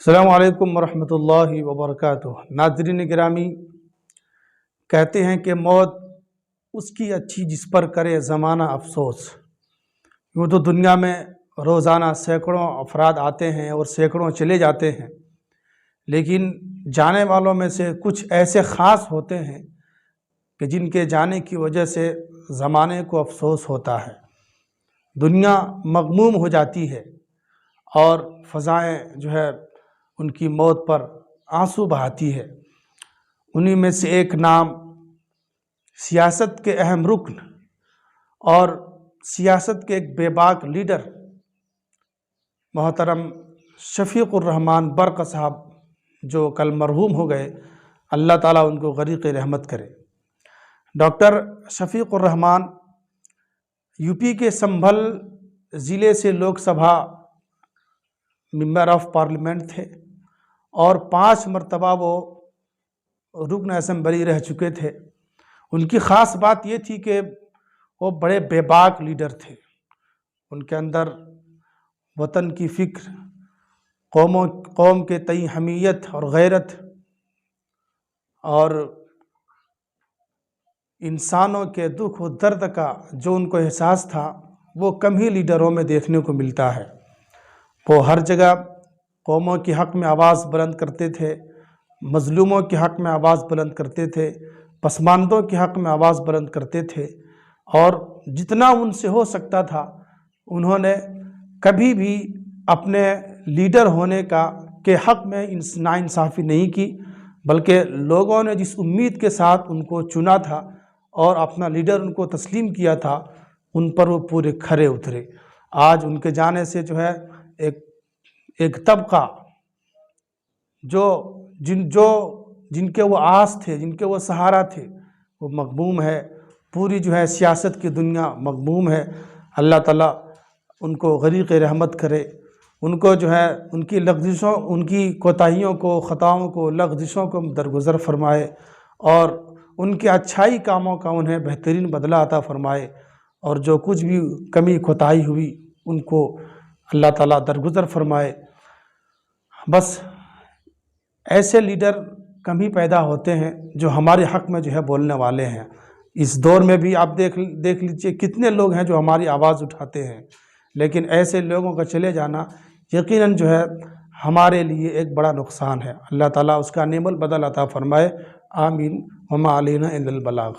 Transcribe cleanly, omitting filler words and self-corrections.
السلام علیکم ورحمۃ اللہ وبرکاتہ۔ ناظرین گرامی، کہتے ہیں کہ موت اس کی اچھی جس پر کرے زمانہ افسوس۔ یوں تو دنیا میں روزانہ سینکڑوں افراد آتے ہیں اور سینکڑوں چلے جاتے ہیں، لیکن جانے والوں میں سے کچھ ایسے خاص ہوتے ہیں کہ جن کے جانے کی وجہ سے زمانے کو افسوس ہوتا ہے، دنیا مغموم ہو جاتی ہے اور فضائیں ان کی موت پر آنسو بہاتی ہے۔ انہی میں سے ایک نام سیاست کے اہم رکن اور سیاست کے ایک بے باک لیڈر محترم شفیق الرحمان برق صاحب جو کل مرحوم ہو گئے، اللہ تعالیٰ ان کو غریق رحمت کرے۔ ڈاکٹر شفیق الرحمان یو پی کے سنبھل ضلع سے Lok Sabha member of parliament تھے اور 5 مرتبہ وہ رکن اسمبلی رہ چکے تھے۔ ان کی خاص بات یہ تھی کہ وہ بڑے بے باک لیڈر تھے۔ ان کے اندر وطن کی فکر، قوم کے تئیں حمیت اور غیرت اور انسانوں کے دکھ و درد کا جو ان کو احساس تھا، وہ کم ہی لیڈروں میں دیکھنے کو ملتا ہے۔ وہ ہر جگہ قوموں کے حق میں آواز بلند کرتے تھے، مظلوموں کے حق میں آواز بلند کرتے تھے، پسماندوں کے حق میں آواز بلند کرتے تھے، اور جتنا ان سے ہو سکتا تھا انہوں نے کبھی بھی اپنے لیڈر ہونے کے حق میں ناانصافی نہیں کی، بلکہ لوگوں نے جس امید کے ساتھ ان کو چنا تھا اور اپنا لیڈر ان کو تسلیم کیا تھا، ان پر وہ پورے کھرے اترے۔ آج ان کے جانے سے ایک طبقہ جن کے وہ آس تھے، جن کے وہ سہارا تھے، وہ مغموم ہے۔ پوری سیاست کی دنیا مغموم ہے۔ اللہ تعالیٰ ان کو غریق رحمت کرے، ان کو ان کی لغزشوں، ان کی کوتاہیوں کو، خطاؤں کو، لغزشوں کو درگزر فرمائے اور ان کے اچھائی کاموں کا انہیں بہترین بدلہ عطا فرمائے، اور جو کچھ بھی کمی کوتاہی ہوئی ان کو اللہ تعالیٰ درگزر فرمائے۔ بس ایسے لیڈر کم ہی پیدا ہوتے ہیں جو ہمارے حق میں بولنے والے ہیں۔ اس دور میں بھی آپ دیکھ لیجئے کتنے لوگ ہیں جو ہماری آواز اٹھاتے ہیں، لیکن ایسے لوگوں کا چلے جانا یقیناً ہمارے لیے ایک بڑا نقصان ہے۔ اللہ تعالیٰ اس کا نعم البدل عطا فرمائے، آمین۔ وما علینا الا البلاغ۔